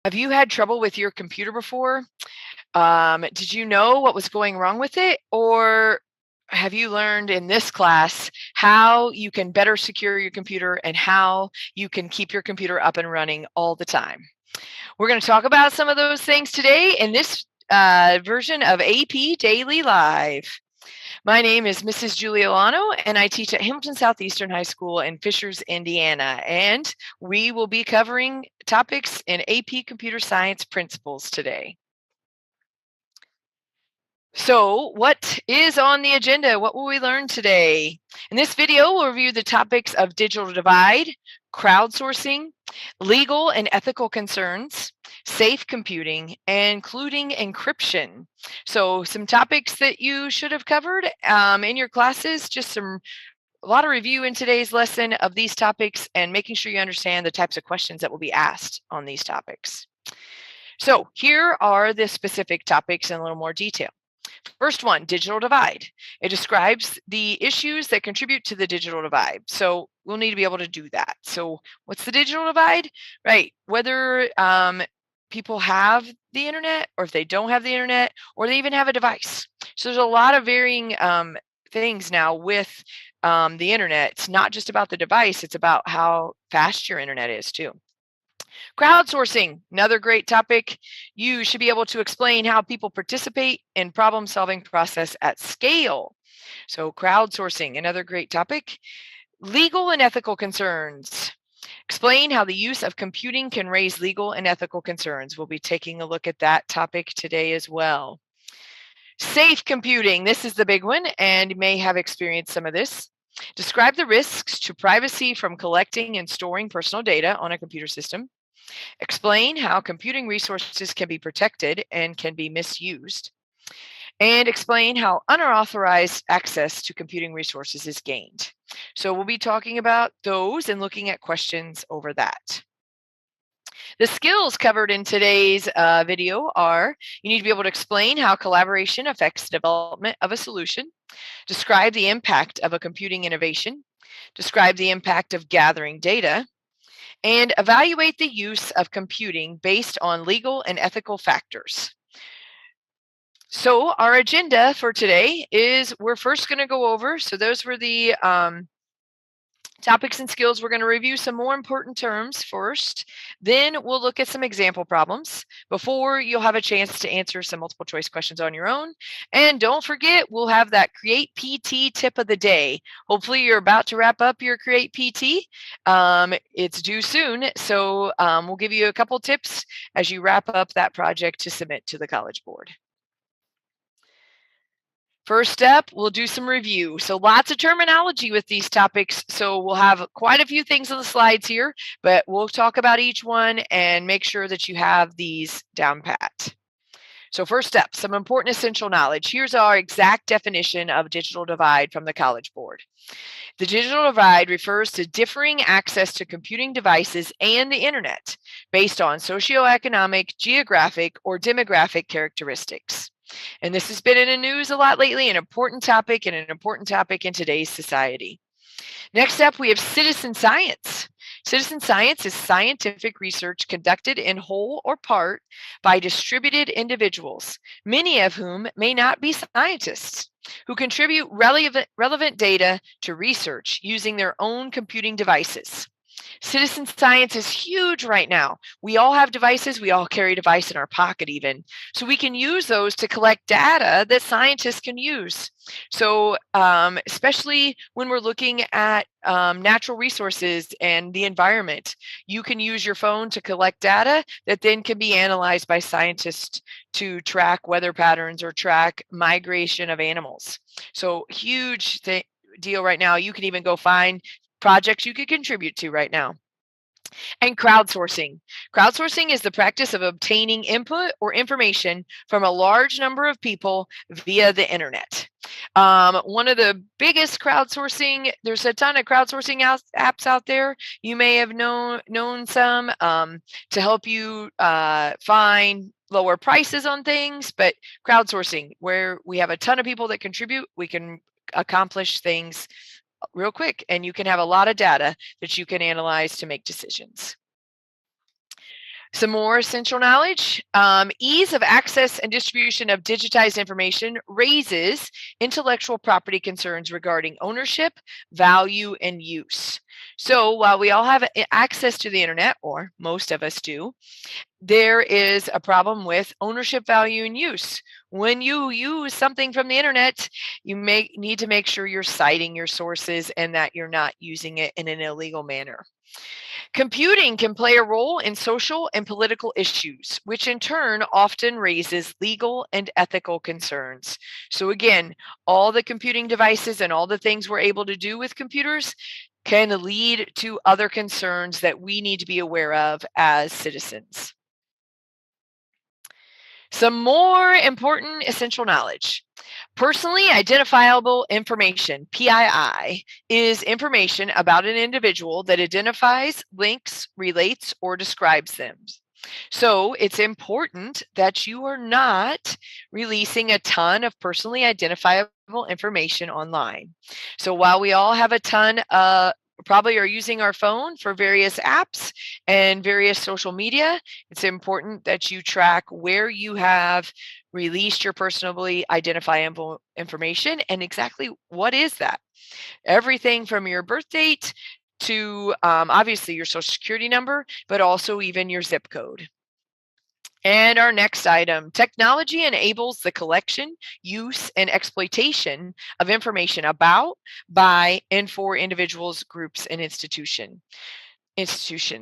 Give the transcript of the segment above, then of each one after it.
Have you had trouble with your computer before? Did you know what was going wrong with it? Or have you learned in this class how you can better secure your computer and how you can keep your computer up and running all the time? We're going to talk about some of those things today in this version of AP Daily Live. My name is Mrs. Julia Lano, and I teach at Hamilton Southeastern High School in Fishers, Indiana. And we will be covering topics in AP Computer Science principles today. So, what is on the agenda? What will we learn today? In this video, we'll review the topics of digital divide, crowdsourcing, legal and ethical concerns, safe computing, including encryption. So, some topics that you should have covered in your classes, just a lot of review in today's lesson of these topics and making sure you understand the types of questions that will be asked on these topics. So, here are the specific topics in a little more detail. First one, digital divide. It describes the issues that contribute to the digital divide. So we'll need to be able to do that. So what's the digital divide? Right, whether people have the internet or if they don't have the internet or they even have a device. So there's a lot of varying things now with the internet. It's not just about the device, it's about how fast your internet is too. Crowdsourcing, another great topic. You should be able to explain how people participate in problem-solving process at scale. So crowdsourcing, another great topic. Legal and ethical concerns. Explain how the use of computing can raise legal and ethical concerns. We'll be taking a look at that topic today as well. Safe computing, this is the big one, and you may have experienced some of this. Describe the risks to privacy from collecting and storing personal data on a computer system. Explain how computing resources can be protected and can be misused. And explain how unauthorized access to computing resources is gained. So we'll be talking about those and looking at questions over that. The skills covered in today's video are, you need to be able to explain how collaboration affects the development of a solution, describe the impact of a computing innovation, describe the impact of gathering data, and evaluate the use of computing based on legal and ethical factors. So our agenda for today is we're first going to go over, so those were the topics and skills. We're going to review some more important terms first. Then we'll look at some example problems before you'll have a chance to answer some multiple choice questions on your own. And don't forget, we'll have that Create PT tip of the day. Hopefully you're about to wrap up your Create PT. It's due soon. So we'll give you a couple tips as you wrap up that project to submit to the College Board. First up, we'll do some review. So lots of terminology with these topics. So we'll have quite a few things on the slides here, but we'll talk about each one and make sure that you have these down pat. So first up, some important essential knowledge. Here's our exact definition of digital divide from the College Board. The digital divide refers to differing access to computing devices and the internet based on socioeconomic, geographic, or demographic characteristics. And this has been in the news a lot lately, an important topic and an important topic in today's society. Next up, we have citizen science. Citizen science is scientific research conducted in whole or part by distributed individuals, many of whom may not be scientists, who contribute relevant data to research using their own computing devices. Citizen science is huge right now. We all have devices. We all carry a device in our pocket even. So we can use those to collect data that scientists can use. So especially when we're looking at natural resources and the environment, you can use your phone to collect data that then can be analyzed by scientists to track weather patterns or track migration of animals. So huge deal right now. You can even go find projects you could contribute to right now. And crowdsourcing. Crowdsourcing is the practice of obtaining input or information from a large number of people via the internet. One of the biggest crowdsourcing, there's a ton of crowdsourcing apps out there. You may have known some to help you find lower prices on things, but crowdsourcing, where we have a ton of people that contribute, we can accomplish things real quick, and you can have a lot of data that you can analyze to make decisions. Some more essential knowledge. Ease of access and distribution of digitized information raises intellectual property concerns regarding ownership, value, and use. So while we all have access to the internet, or most of us do, there is a problem with ownership, value, and use. When you use something from the internet, you may need to make sure you're citing your sources and that you're not using it in an illegal manner. Computing can play a role in social and political issues, which in turn often raises legal and ethical concerns. So, again, all the computing devices and all the things we're able to do with computers can lead to other concerns that we need to be aware of as citizens. Some more important essential knowledge. Personally identifiable information, PII, is information about an individual that identifies, links, relates, or describes them. So it's important that you are not releasing a ton of personally identifiable information online. So while we all have a ton probably are using our phone for various apps and various social media, it's important that you track where you have released your personally identifiable information and exactly what is that. Everything from your birth date to obviously your social security number, but also even your zip code. And our next item, technology enables the collection, use, and exploitation of information about, by, and for individuals, groups, and institutions.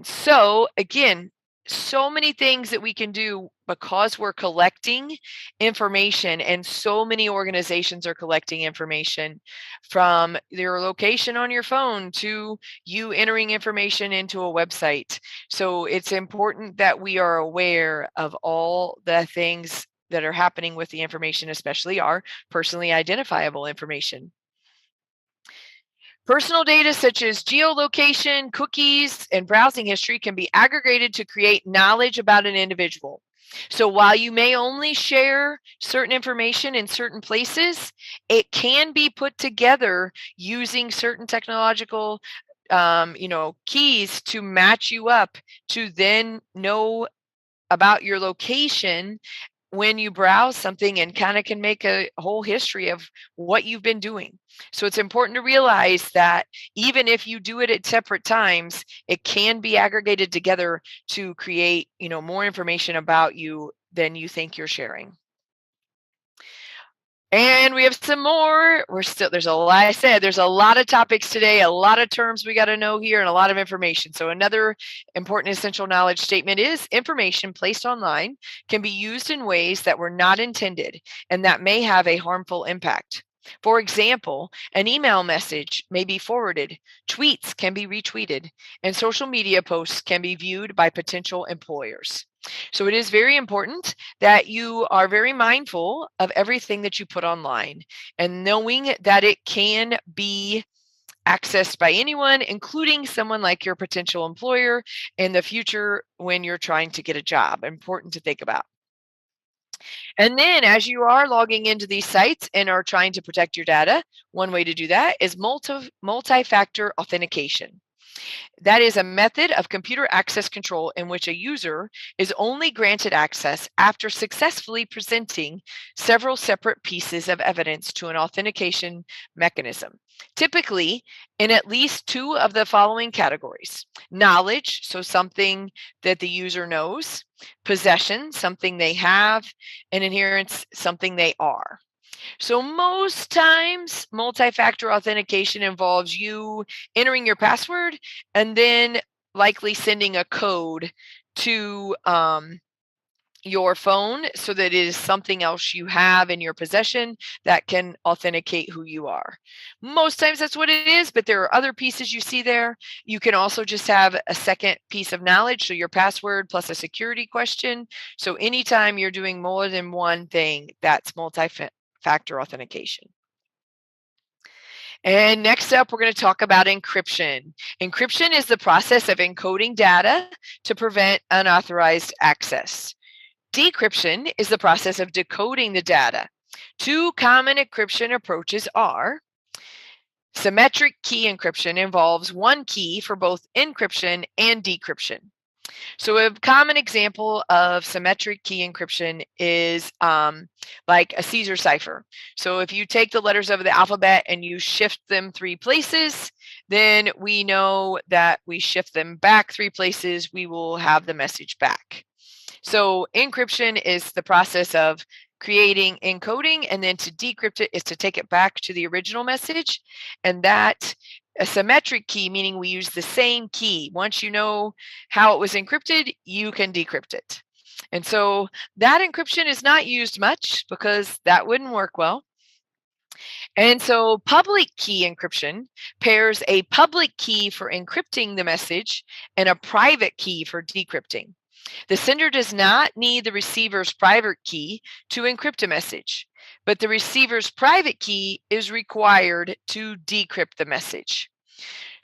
So again, so many things that we can do because we're collecting information, and so many organizations are collecting information from your location on your phone to you entering information into a website. So it's important that we are aware of all the things that are happening with the information, especially our personally identifiable information. Personal data such as geolocation, cookies, and browsing history can be aggregated to create knowledge about an individual. So while you may only share certain information in certain places, it can be put together using certain technological keys to match you up to then know about your location when you browse something and kind of can make a whole history of what you've been doing. So it's important to realize that even if you do it at separate times, it can be aggregated together to create, more information about you than you think you're sharing. And we have some more. There's a lot, I said, there's a lot of topics today, a lot of terms we got to know here, and a lot of information. So, another important essential knowledge statement is information placed online can be used in ways that were not intended and that may have a harmful impact. For example, an email message may be forwarded, tweets can be retweeted, and social media posts can be viewed by potential employers. So it is very important that you are very mindful of everything that you put online and knowing that it can be accessed by anyone, including someone like your potential employer in the future when you're trying to get a job. Important to think about. And then as you are logging into these sites and are trying to protect your data, one way to do that is multi-factor authentication. That is a method of computer access control in which a user is only granted access after successfully presenting several separate pieces of evidence to an authentication mechanism, typically in at least two of the following categories: knowledge, so something that the user knows; possession, something they have; and adherence, something they are. So most times, multi-factor authentication involves you entering your password and then likely sending a code to your phone so that it is something else you have in your possession that can authenticate who you are. Most times that's what it is, but there are other pieces you see there. You can also just have a second piece of knowledge, so your password plus a security question. So anytime you're doing more than one thing, that's multi-factor authentication. And next up, we're going to talk about encryption. Encryption is the process of encoding data to prevent unauthorized access. Decryption is the process of decoding the data. Two common encryption approaches are: symmetric key encryption involves one key for both encryption and decryption. So a common example of symmetric key encryption is like a Caesar cipher. So if you take the letters of the alphabet and you shift them 3 places, then we know that we shift them back 3 places, we will have the message back. So encryption is the process of creating encoding, and then to decrypt it is to take it back to the original message. And that a symmetric key, meaning we use the same key. Once you know how it was encrypted, you can decrypt it. And so that encryption is not used much because that wouldn't work well. And so public key encryption pairs a public key for encrypting the message and a private key for decrypting. The sender does not need the receiver's private key to encrypt a message, but the receiver's private key is required to decrypt the message.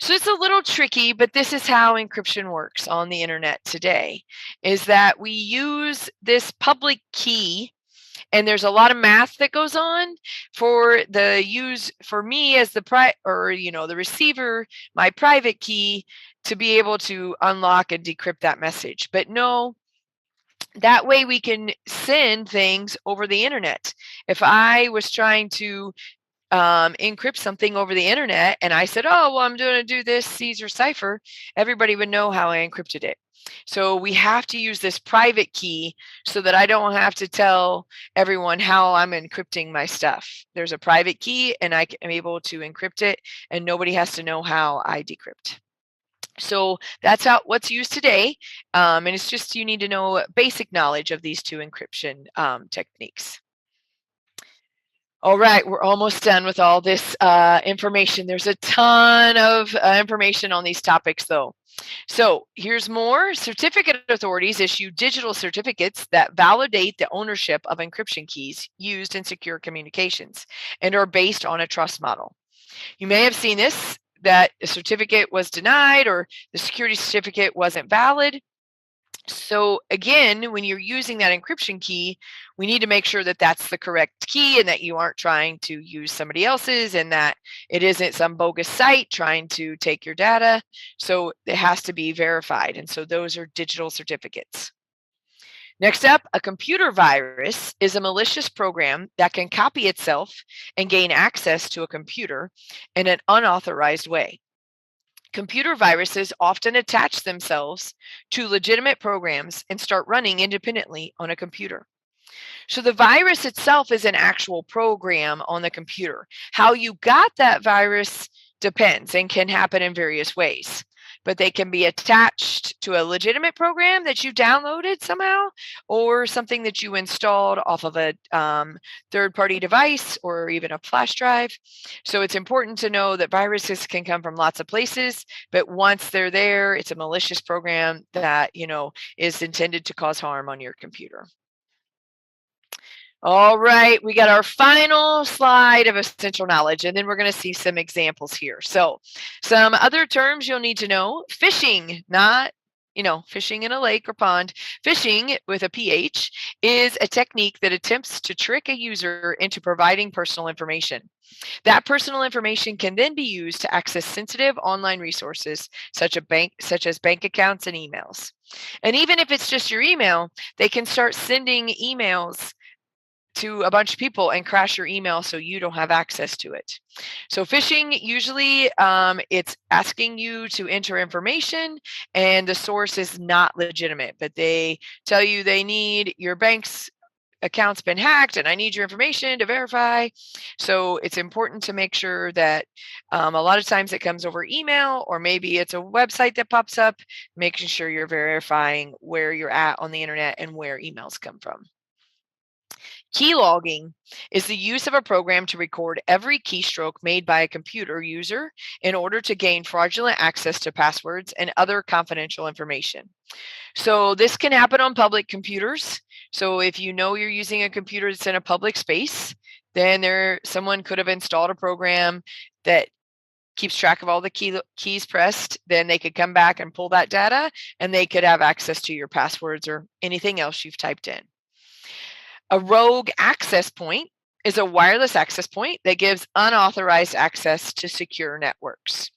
So it's a little tricky, but this is how encryption works on the internet today, is that we use this public key, and there's a lot of math that goes on for me as the receiver, my private key, to be able to unlock and decrypt that message. But no, that way we can send things over the internet. If I was trying to encrypt something over the internet and I said, oh, well, I'm going to do this Caesar cipher, everybody would know how I encrypted it. So we have to use this private key so that I don't have to tell everyone how I'm encrypting my stuff. There's a private key and I am able to encrypt it, and nobody has to know how I decrypt. So that's what's used today, and it's just you need to know basic knowledge of these two encryption techniques. All right, we're almost done with all this information. There's a ton of information on these topics, though. So here's more. Certificate authorities issue digital certificates that validate the ownership of encryption keys used in secure communications and are based on a trust model. You may have seen this, that a certificate was denied or the security certificate wasn't valid. So again, when you're using that encryption key, we need to make sure that that's the correct key and that you aren't trying to use somebody else's and that it isn't some bogus site trying to take your data. So it has to be verified. And so those are digital certificates. Next up, a computer virus is a malicious program that can copy itself and gain access to a computer in an unauthorized way. Computer viruses often attach themselves to legitimate programs and start running independently on a computer. So the virus itself is an actual program on the computer. How you got that virus depends and can happen in various ways. But they can be attached to a legitimate program that you downloaded somehow, or something that you installed off of a third-party device or even a flash drive. So it's important to know that viruses can come from lots of places, but once they're there, it's a malicious program that is intended to cause harm on your computer. All right, we got our final slide of essential knowledge, and then we're going to see some examples here. So some other terms you'll need to know: phishing, not fishing in a lake or pond. Phishing with a PH is a technique that attempts to trick a user into providing personal information. That personal information can then be used to access sensitive online resources such as bank accounts and emails. And even if it's just your email, they can start sending emails to a bunch of people and crash your email so you don't have access to it. So phishing, usually it's asking you to enter information and the source is not legitimate, but they tell you they need your bank's account's been hacked and I need your information to verify. So it's important to make sure that a lot of times it comes over email, or maybe it's a website that pops up, making sure you're verifying where you're at on the internet and where emails come from. Key logging is the use of a program to record every keystroke made by a computer user in order to gain fraudulent access to passwords and other confidential information. So this can happen on public computers. So if you know you're using a computer that's in a public space, then someone could have installed a program that keeps track of all the keys pressed. Then they could come back and pull that data, and they could have access to your passwords or anything else you've typed in. A rogue access point is a wireless access point that gives unauthorized access to secure networks.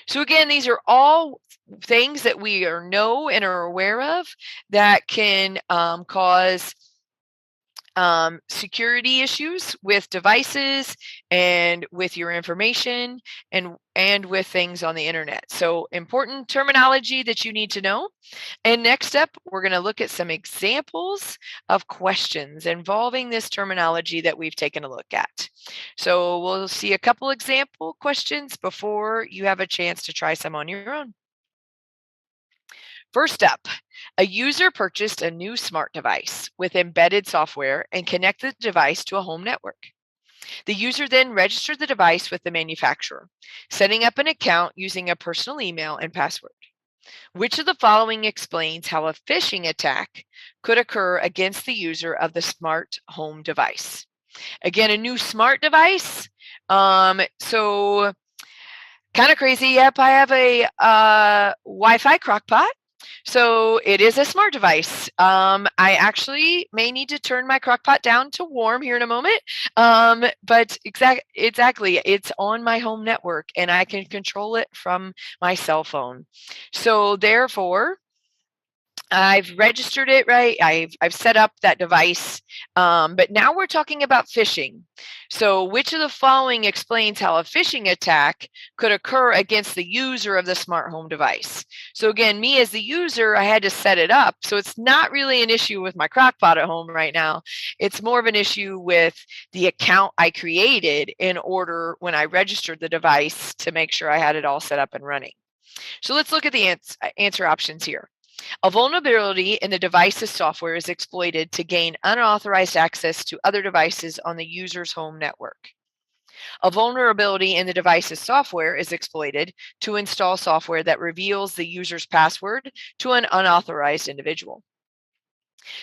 So again, these are all things that we know and are aware of that can cause security issues with devices and with your information and with things on the internet. So important terminology that you need to know. And next up, we're going to look at some examples of questions involving this terminology that we've taken a look at. So we'll see a couple example questions before you have a chance to try some on your own. First up, a user purchased a new smart device with embedded software and connected the device to a home network. The user then registered the device with the manufacturer, setting up an account using a personal email and password. Which of the following explains how a phishing attack could occur against the user of the smart home device? Again, a new smart device. So kind of crazy. Yep, I have a Wi-Fi crockpot. So it is a smart device. I actually may need to turn my crockpot down to warm here in a moment. But exactly, it's on my home network and I can control it from my cell phone. So therefore, I've registered it, right? I've set up that device, but now we're talking about phishing. So which of the following explains how a phishing attack could occur against the user of the smart home device? So again, me as the user, I had to set it up. So it's not really an issue with my crockpot at home right now. It's more of an issue with the account I created in order when I registered the device to make sure I had it all set up and running. So let's look at the answer options here. A vulnerability in the device's software is exploited to gain unauthorized access to other devices on the user's home network. A vulnerability in the device's software is exploited to install software that reveals the user's password to an unauthorized individual.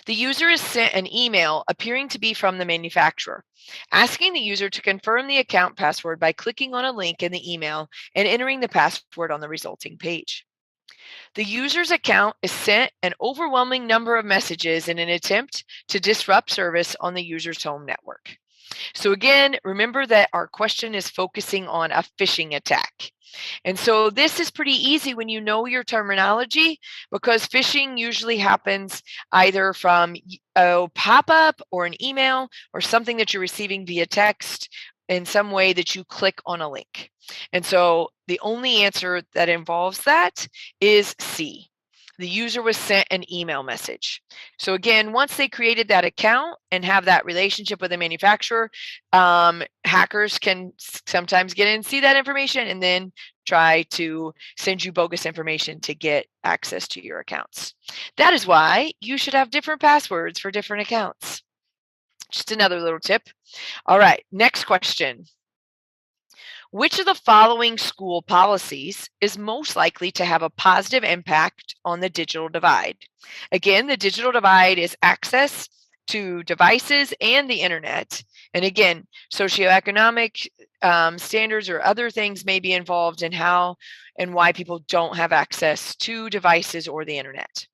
The user is sent an email appearing to be from the manufacturer, asking the user to confirm the account password by clicking on a link in the email and entering the password on the resulting page. The user's account is sent an overwhelming number of messages in an attempt to disrupt service on the user's home network. So again, remember that our question is focusing on a phishing attack. And so this is pretty easy when you know your terminology, because phishing usually happens either from a pop-up or an email or something that you're receiving via text in some way that you click on a link. And so the only answer that involves that is C. The user was sent an email message. So again, once they created that account and have that relationship with the manufacturer, hackers can sometimes get in and see that information and then try to send you bogus information to get access to your accounts. That is why you should have different passwords for different accounts. Just another little tip. All right, next question. Which of the following school policies is most likely to have a positive impact on the digital divide? Again, the digital divide is access to devices and the internet. And again, socioeconomic standards or other things may be involved in how and why people don't have access to devices or the internet.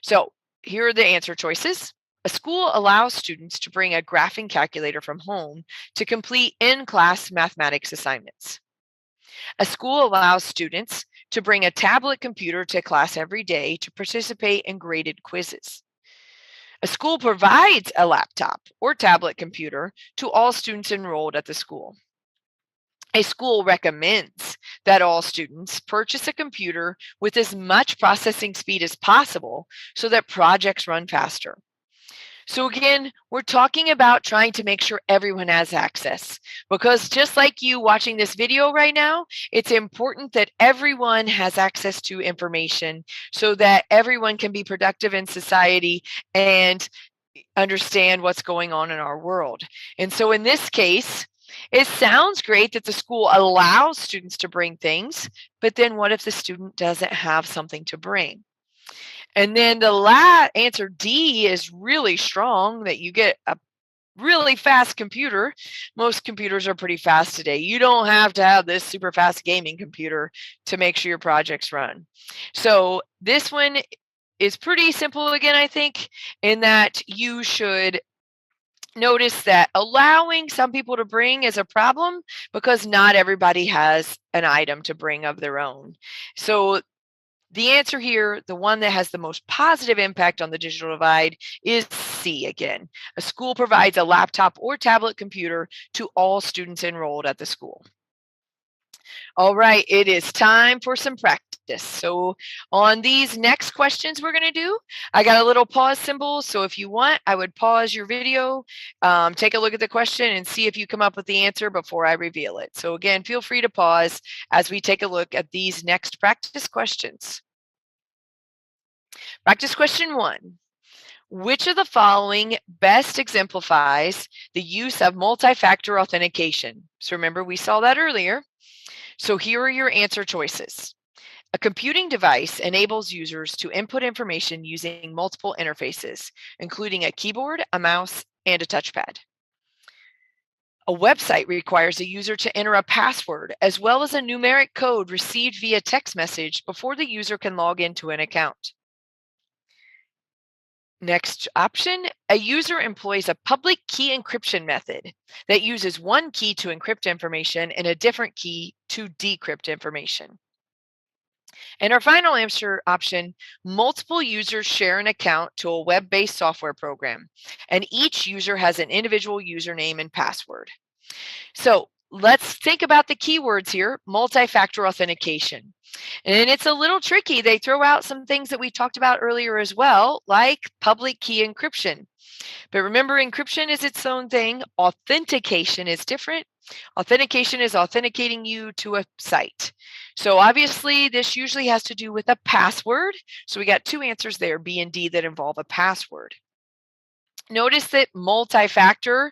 So here are the answer choices. A school allows students to bring a graphing calculator from home to complete in-class mathematics assignments. A school allows students to bring a tablet computer to class every day to participate in graded quizzes. A school provides a laptop or tablet computer to all students enrolled at the school. A school recommends that all students purchase a computer with as much processing speed as possible so that projects run faster. So again, we're talking about trying to make sure everyone has access, because just like you watching this video right now, it's important that everyone has access to information so that everyone can be productive in society and understand what's going on in our world. And so in this case, it sounds great that the school allows students to bring things, but then what if the student doesn't have something to bring? And then the answer D is really strong, that you get a really fast computer. Most computers are pretty fast today. You don't have to have this super fast gaming computer to make sure your projects run. So this one is pretty simple again, I think, in that you should notice that allowing some people to bring is a problem because not everybody has an item to bring of their own. So the answer here, the one that has the most positive impact on the digital divide, is C again. A school provides a laptop or tablet computer to all students enrolled at the school. All right, it is time for some practice. So on these next questions we're going to do, I got a little pause symbol. So if you want, I would pause your video, take a look at the question and see if you come up with the answer before I reveal it. So again, feel free to pause as we take a look at these next practice questions. Practice question 1. Which of the following best exemplifies the use of multi-factor authentication? So remember, we saw that earlier. So here are your answer choices. A computing device enables users to input information using multiple interfaces, including a keyboard, a mouse, and a touchpad. A website requires a user to enter a password as well as a numeric code received via text message before the user can log into an account. Next option, a user employs a public key encryption method that uses one key to encrypt information and a different key to decrypt information. And our final answer option, multiple users share an account to a web-based software program, and each user has an individual username and password. So let's think about the keywords here, multi-factor authentication. And it's a little tricky. They throw out some things that we talked about earlier as well, like public key encryption. But remember, encryption is its own thing. Authentication is different. Authentication is authenticating you to a site. So obviously, this usually has to do with a password. So we got two answers there, B and D, that involve a password. Notice that multi-factor,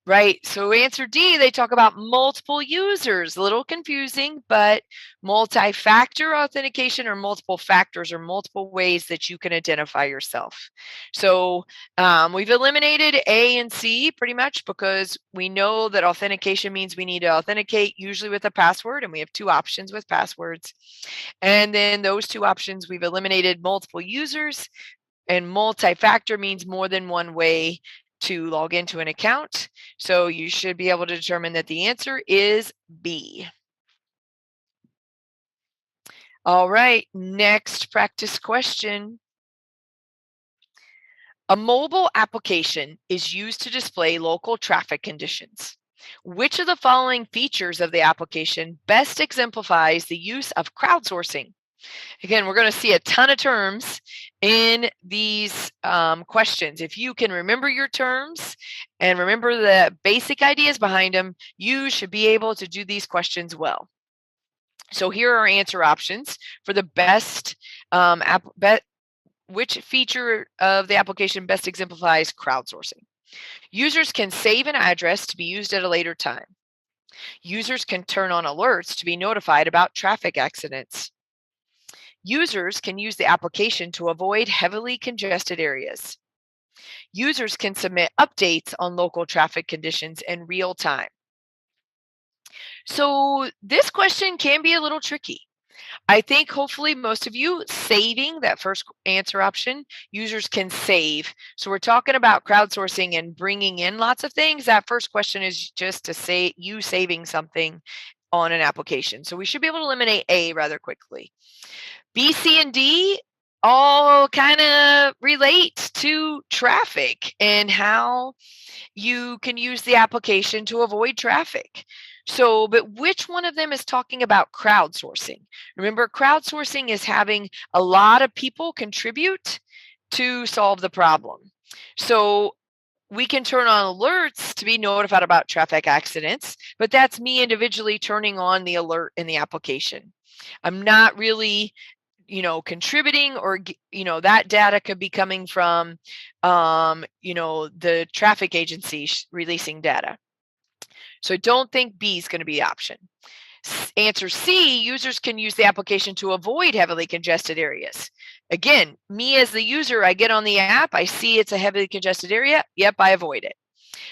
right? So answer D, they talk about multiple users. A little confusing, but multi-factor authentication or multiple factors or multiple ways that you can identify yourself. So we've eliminated A and C pretty much because we know that authentication means we need to authenticate usually with a password, and we have two options with passwords. And then those two options, we've eliminated multiple users, and multi-factor means more than one way to log into an account. So you should be able to determine that the answer is B. All right, next practice question. A mobile application is used to display local traffic conditions. Which of the following features of the application best exemplifies the use of crowdsourcing? Again, we're going to see a ton of terms in these questions. If you can remember your terms and remember the basic ideas behind them, you should be able to do these questions well. So here are answer options for the best, which feature of the application best exemplifies crowdsourcing. Users can save an address to be used at a later time. Users can turn on alerts to be notified about traffic accidents. Users can use the application to avoid heavily congested areas. Users can submit updates on local traffic conditions in real time. So this question can be a little tricky. I think hopefully most of you saving that first answer option, users can save. So we're talking about crowdsourcing and bringing in lots of things. That first question is just to say you saving something on an application. So we should be able to eliminate A rather quickly. B, C, and D all kind of relate to traffic and how you can use the application to avoid traffic. So, but which one of them is talking about crowdsourcing? Remember, crowdsourcing is having a lot of people contribute to solve the problem. So we can turn on alerts to be notified about traffic accidents, but that's me individually turning on the alert in the application. I'm not really contributing, or that data could be coming from the traffic agency releasing data. So I don't think B is going to be the option. Answer C, users can use the application to avoid heavily congested areas. Again, me as the user, I get on the app, I see it's a heavily congested area, yep, I avoid it.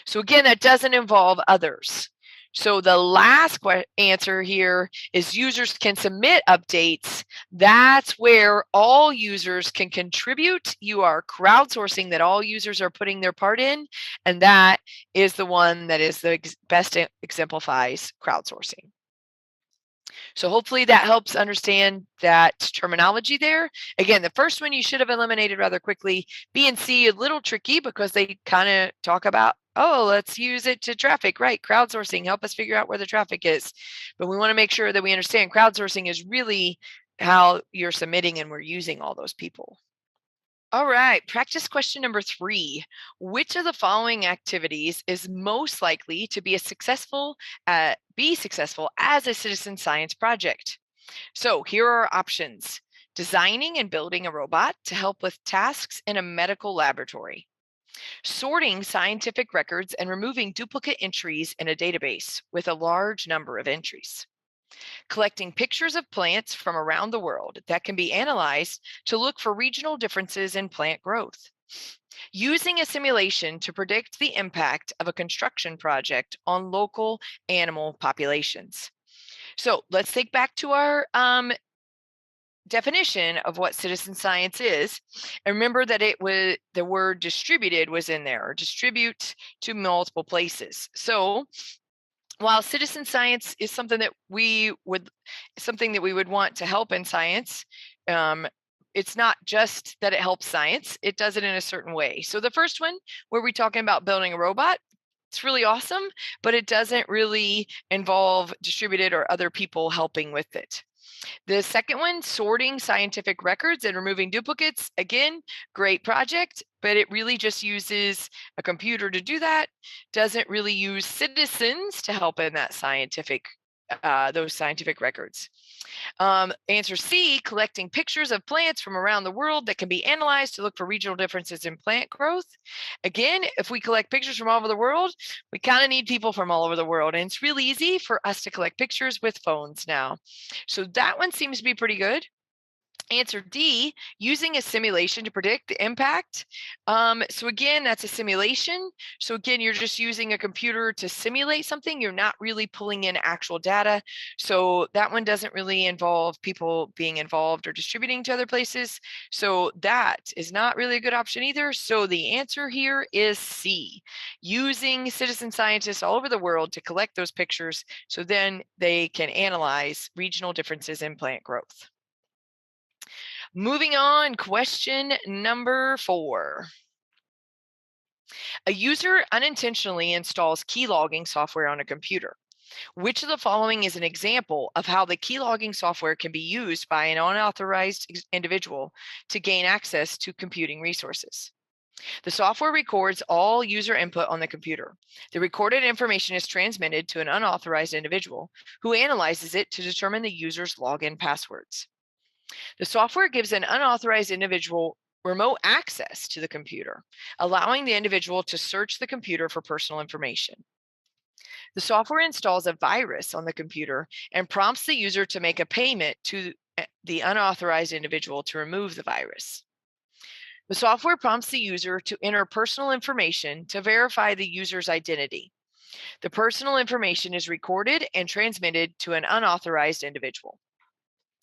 So again, that doesn't involve others. So the last answer here is users can submit updates. That's where all users can contribute. You are crowdsourcing that all users are putting their part in, and that is the one that is the best exemplifies crowdsourcing. So hopefully that helps understand that terminology there. Again, the first one you should have eliminated rather quickly. B and C, a little tricky because they kind of talk about, oh, let's use it to traffic, right? Crowdsourcing, help us figure out where the traffic is. But we want to make sure that we understand crowdsourcing is really how you're submitting and we're using all those people. All right, practice question number 3. Which of the following activities is most likely to be successful as a citizen science project? So here are options. Designing and building a robot to help with tasks in a medical laboratory. Sorting scientific records and removing duplicate entries in a database with a large number of entries. Collecting pictures of plants from around the world that can be analyzed to look for regional differences in plant growth. Using a simulation to predict the impact of a construction project on local animal populations. So let's take back to our definition of what citizen science is. And remember that it was the word distributed was in there, or distribute to multiple places. So while citizen science is something that we would want to help in science, it's not just that it helps science, it does it in a certain way. So the first one, where we're talking about building a robot, it's really awesome, but it doesn't really involve distributed or other people helping with it. The second one, sorting scientific records and removing duplicates. Again, great project, but it really just uses a computer to do that. Doesn't really use citizens to help in that those scientific records. Answer C, collecting pictures of plants from around the world that can be analyzed to look for regional differences in plant growth. Again, if we collect pictures from all over the world, we kind of need people from all over the world. And it's really easy for us to collect pictures with phones now. So that one seems to be pretty good. Answer D, using a simulation to predict the impact. So again, that's a simulation. So again, you're just using a computer to simulate something. You're not really pulling in actual data. So that one doesn't really involve people being involved or distributing to other places. So that is not really a good option either. So the answer here is C, using citizen scientists all over the world to collect those pictures so then they can analyze regional differences in plant growth. Moving on, question number 4. A user unintentionally installs key logging software on a computer. Which of the following is an example of how the key logging software can be used by an unauthorized individual to gain access to computing resources? The software records all user input on the computer. The recorded information is transmitted to an unauthorized individual who analyzes it to determine the user's login passwords. The software gives an unauthorized individual remote access to the computer, allowing the individual to search the computer for personal information. The software installs a virus on the computer and prompts the user to make a payment to the unauthorized individual to remove the virus. The software prompts the user to enter personal information to verify the user's identity. The personal information is recorded and transmitted to an unauthorized individual.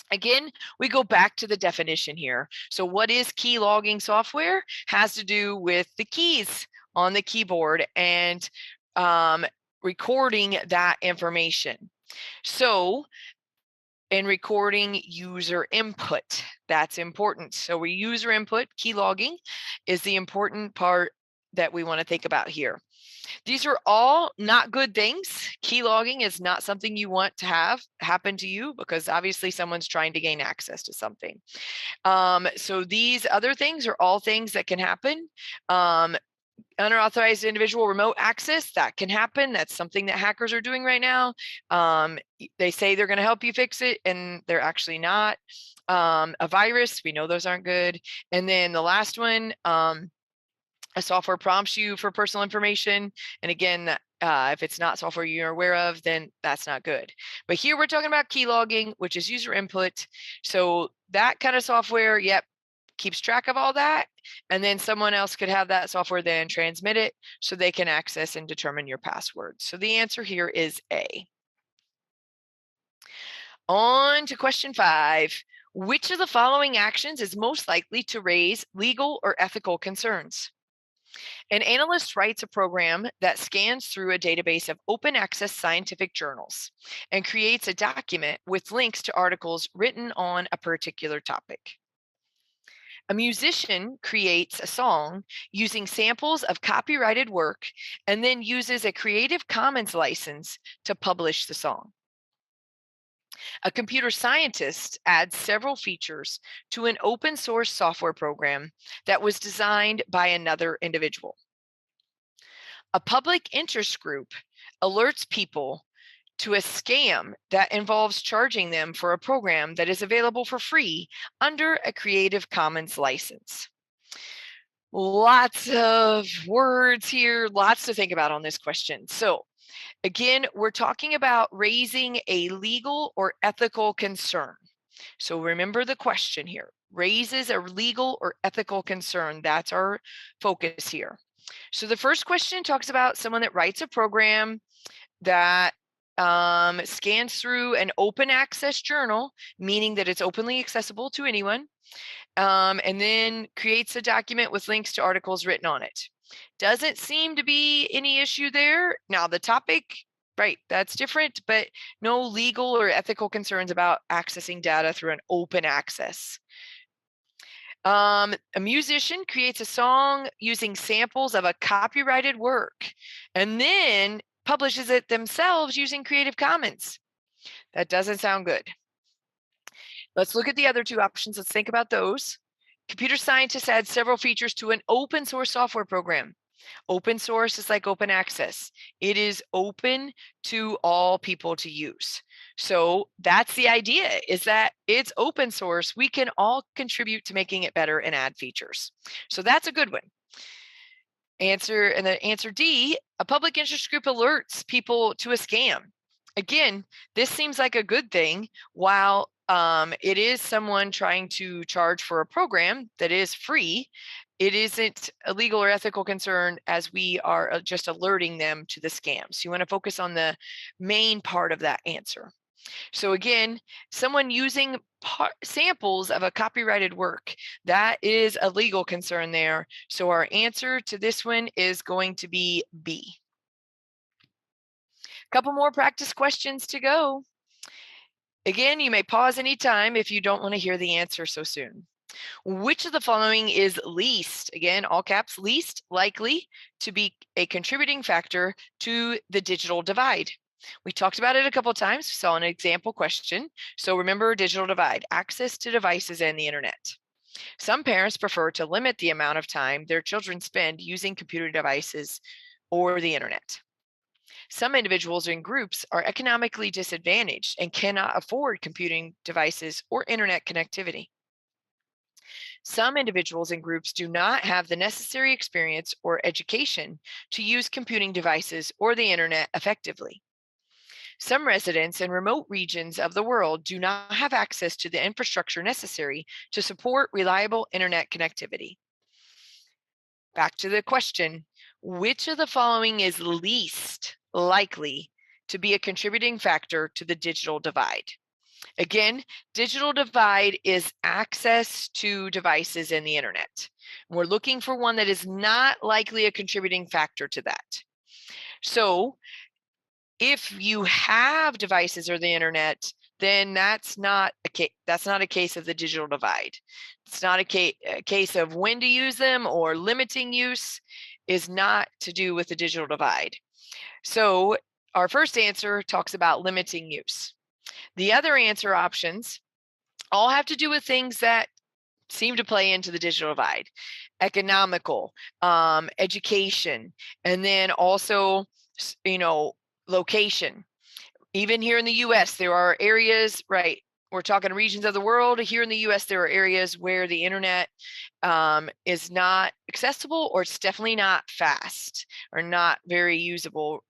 Again, we go back to the definition here. So what is key logging software? Has to do with the keys on the keyboard and recording that information. So in recording user input, that's important. So user input, key logging is the important part that we want to think about here. These are all not good things. Key logging is not something you want to have happen to you because obviously someone's trying to gain access to something. So these other things are all things that can happen. Unauthorized individual remote access, that can happen. That's something that hackers are doing right now. They say they're going to help you fix it, and they're actually not. A virus, we know those aren't good. And then the last one, a software prompts you for personal information. And again, if it's not software you're aware of, then that's not good. But here we're talking about key logging, which is user input. So that kind of software, yep, keeps track of all that. And then someone else could have that software then transmit it so they can access and determine your password. So the answer here is A. On to question 5. Which of the following actions is most likely to raise legal or ethical concerns? An analyst writes a program that scans through a database of open access scientific journals and creates a document with links to articles written on a particular topic. A musician creates a song using samples of copyrighted work and then uses a Creative Commons license to publish the song. A computer scientist adds several features to an open source software program that was designed by another individual. A public interest group alerts people to a scam that involves charging them for a program that is available for free under a Creative Commons license. Lots of words here, lots to think about on this question. So, again, we're talking about raising a legal or ethical concern. So, remember the question here, raises a legal or ethical concern. That's our focus here. So, the first question talks about someone that writes a program that scans through an open access journal, meaning that it's openly accessible to anyone, and then creates a document with links to articles written on it. Doesn't seem to be any issue there. Now, the topic, right, that's different, but no legal or ethical concerns about accessing data through an open access. A musician creates a song using samples of a copyrighted work and then publishes it themselves using Creative Commons. That doesn't sound good. Let's look at the other two options. Let's think about those. Computer scientists add several features to an open source software program. Open source is like open access. It is open to all people to use. So that's the idea, is that it's open source. We can all contribute to making it better and add features. So that's a good one. Answer D, a public interest group alerts people to a scam. Again, this seems like a good thing. While it is someone trying to charge for a program that is free, it isn't a legal or ethical concern, as we are just alerting them to the scam. So you want to focus on the main part of that answer. So again, someone using samples of a copyrighted work, that is a legal concern there. So our answer to this one is going to be B. Couple more practice questions to go. Again, you may pause anytime if you don't want to hear the answer so soon. Which of the following is least, again, all caps, least likely to be a contributing factor to the digital divide? We talked about it a couple of times, saw an example question. So remember, digital divide, access to devices and the internet. Some parents prefer to limit the amount of time their children spend using computer devices or the internet. Some individuals and groups are economically disadvantaged and cannot afford computing devices or internet connectivity. Some individuals and groups do not have the necessary experience or education to use computing devices or the internet effectively. Some residents in remote regions of the world do not have access to the infrastructure necessary to support reliable internet connectivity. Back to the question, which of the following is least likely to be a contributing factor to the digital divide? Again, digital divide is access to devices and the internet. We're looking for one that is not likely a contributing factor to that. So if you have devices or the internet, then that's not a case of the digital divide. It's not a case of when to use them, or limiting use is not to do with the digital divide. So our first answer talks about limiting use. The other answer options all have to do with things that seem to play into the digital divide: economical, education, and then also, location. Even here in the US, there are areas, right? We're talking regions of the world. Here in the US, there are areas where the internet is not accessible, or it's definitely not fast, or not very usable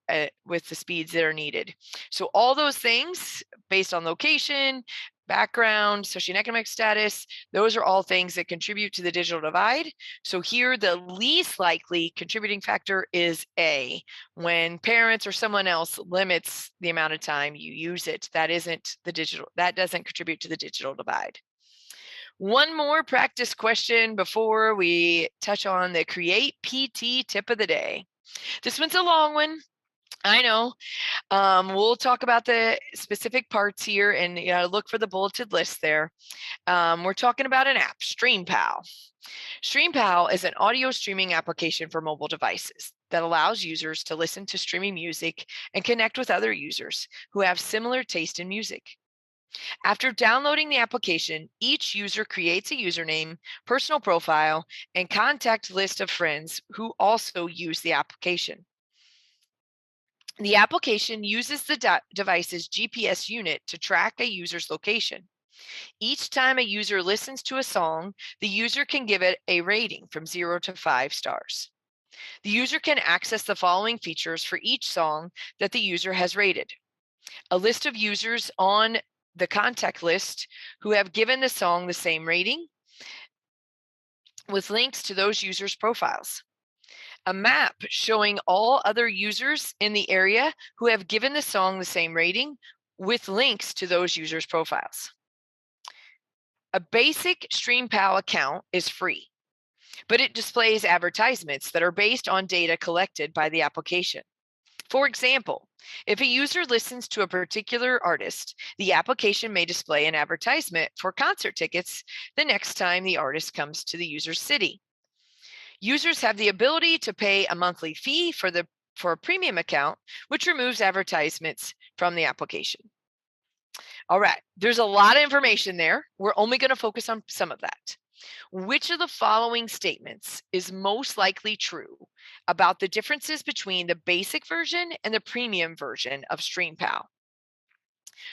with the speeds that are needed. So all those things, based on location, background, socioeconomic status, those are all things that contribute to the digital divide. So here, the least likely contributing factor is A. When parents or someone else limits the amount of time you use it, that doesn't contribute to the digital divide. One more practice question before we touch on the Create PT tip of the day. This one's a long one. I know. We'll talk about the specific parts here and look for the bulleted list there. We're talking about an app, StreamPal. StreamPal is an audio streaming application for mobile devices that allows users to listen to streaming music and connect with other users who have similar taste in music. After downloading the application, each user creates a username, personal profile, and contact list of friends who also use the application. The application uses the device's GPS unit to track a user's location. Each time a user listens to a song, the user can give it a rating from 0 to 5 stars. The user can access the following features for each song that the user has rated: a list of users on the contact list who have given the song the same rating, with links to those users' profiles; a map showing all other users in the area who have given the song the same rating, with links to those users' profiles. A basic StreamPal account is free, but it displays advertisements that are based on data collected by the application. For example, if a user listens to a particular artist, the application may display an advertisement for concert tickets the next time the artist comes to the user's city. Users have the ability to pay a monthly fee for a premium account, which removes advertisements from the application. All right, there's a lot of information there. We're only going to focus on some of that. Which of the following statements is most likely true about the differences between the basic version and the premium version of StreamPal?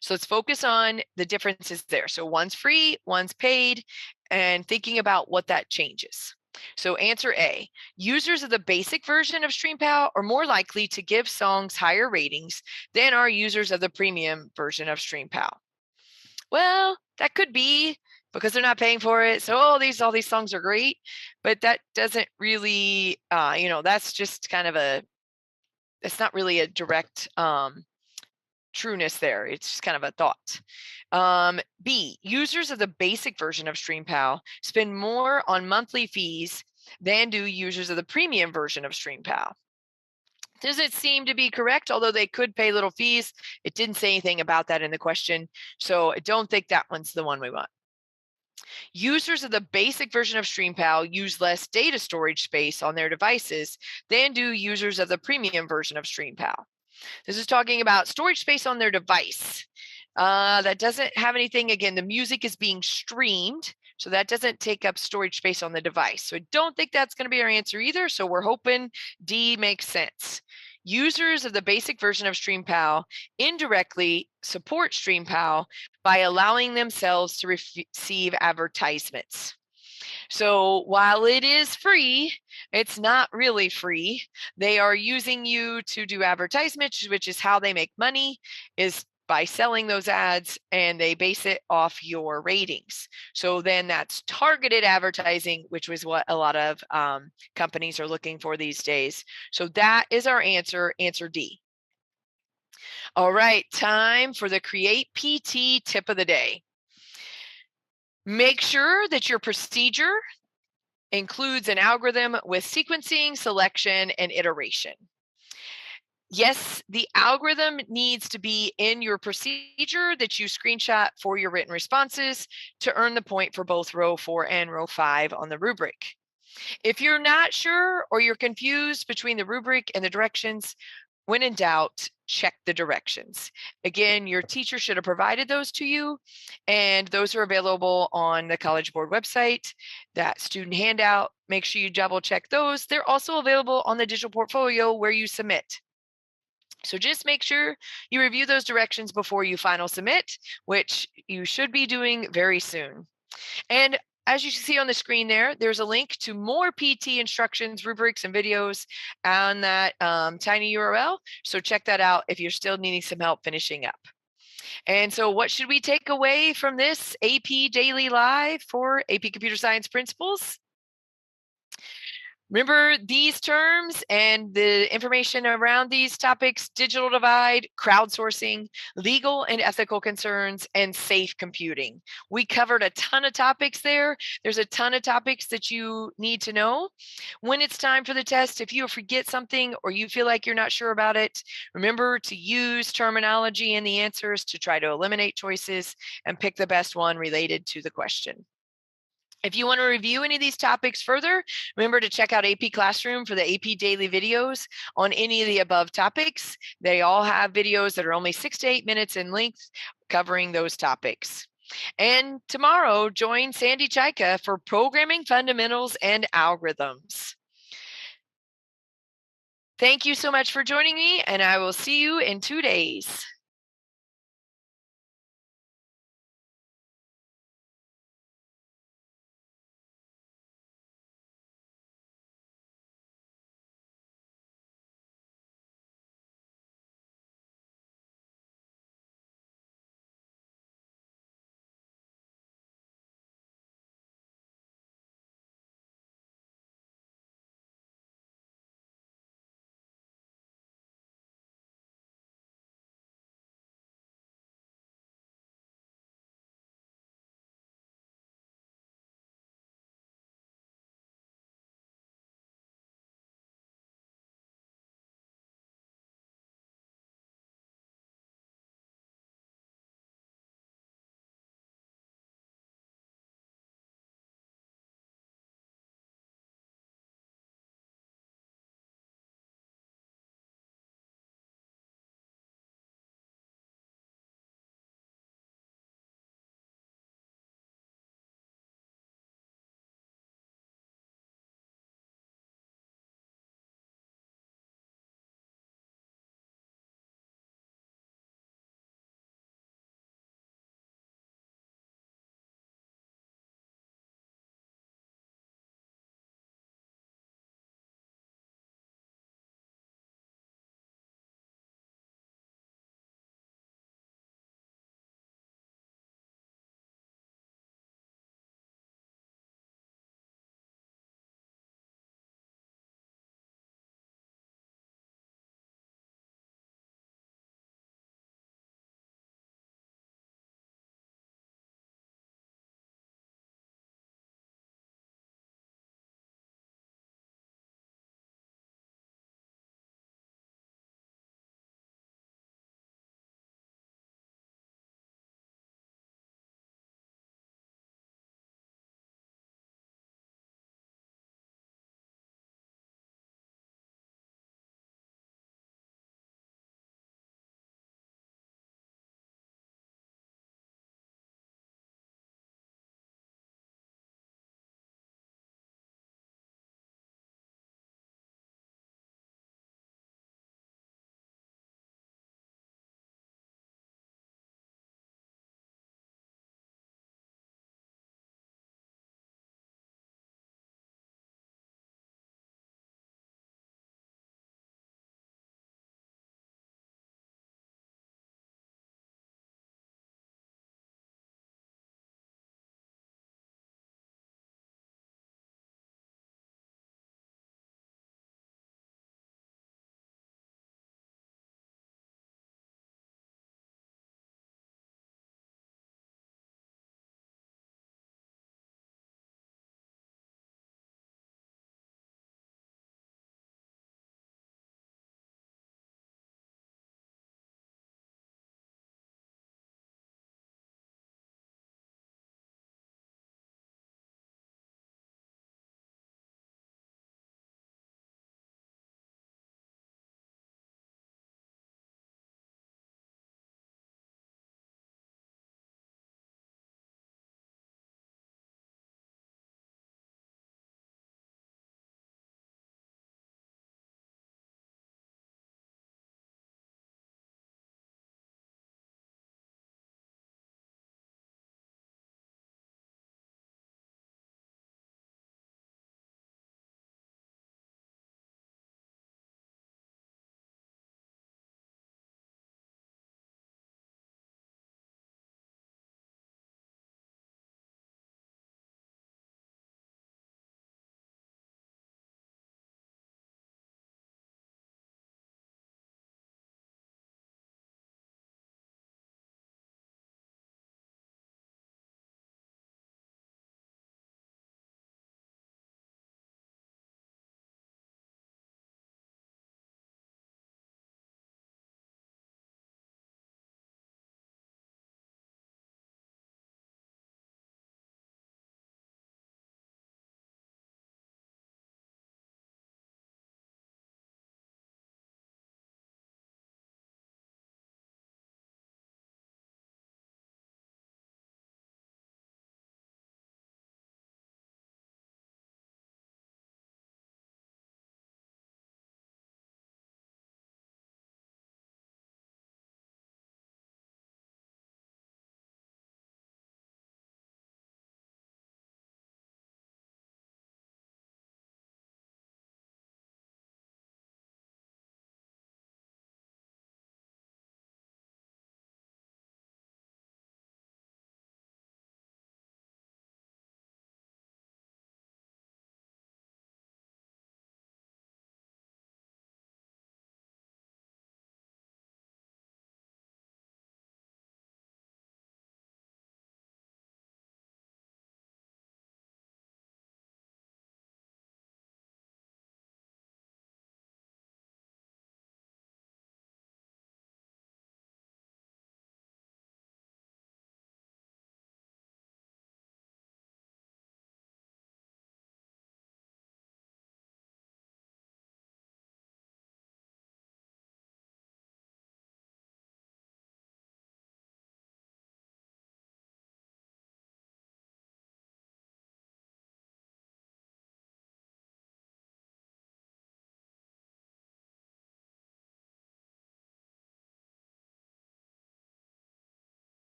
So let's focus on the differences there. So one's free, one's paid, and thinking about what that changes. So answer A, users of the basic version of StreamPal are more likely to give songs higher ratings than are users of the premium version of StreamPal. Well, that could be because they're not paying for it. So all these songs are great, but that doesn't really, that's just kind of it's not really a direct trueness there. It's just kind of a thought. B, users of the basic version of StreamPal spend more on monthly fees than do users of the premium version of StreamPal. Doesn't seem to be correct, although they could pay little fees. It didn't say anything about that in the question, so I don't think that one's the one we want. Users of the basic version of StreamPal use less data storage space on their devices than do users of the premium version of StreamPal. This is talking about storage space on their device. That doesn't have anything. Again, the music is being streamed, so that doesn't take up storage space on the device. So I don't think that's going to be our answer either. So we're hoping D makes sense. Users of the basic version of StreamPal indirectly support StreamPal by allowing themselves to receive advertisements. So while it is free, it's not really free. They are using you to do advertisements, which is how they make money, is by selling those ads, and they base it off your ratings. So then that's targeted advertising, which was what a lot of companies are looking for these days. So that is our answer D. All right, time for the Create PT tip of the day. Make sure that your procedure includes an algorithm with sequencing, selection, and iteration. Yes, the algorithm needs to be in your procedure that you screenshot for your written responses to earn the point for both row 4 and row 5 on the rubric. If you're not sure or you're confused between the rubric and the directions, when in doubt, check the directions. Again, your teacher should have provided those to you, and those are available on the College Board website. That student handout, make sure you double check those. They're also available on the digital portfolio where you submit. So just make sure you review those directions before you final submit, which you should be doing very soon. And as you see on the screen there's a link to more PT instructions, rubrics, and videos on that tiny URL. So check that out if you're still needing some help finishing up. And so what should we take away from this AP Daily Live for AP Computer Science Principles? Remember these terms and the information around these topics: digital divide, crowdsourcing, legal and ethical concerns, and safe computing. We covered a ton of topics there. There's a ton of topics that you need to know. When it's time for the test, if you forget something or you feel like you're not sure about it, remember to use terminology in the answers to try to eliminate choices and pick the best one related to the question. If you want to review any of these topics further, remember to check out AP Classroom for the AP Daily videos on any of the above topics. They all have videos that are only 6 to 8 minutes in length covering those topics. And tomorrow, join Sandy Chaika for Programming Fundamentals and Algorithms. Thank you so much for joining me, and I will see you in 2 days.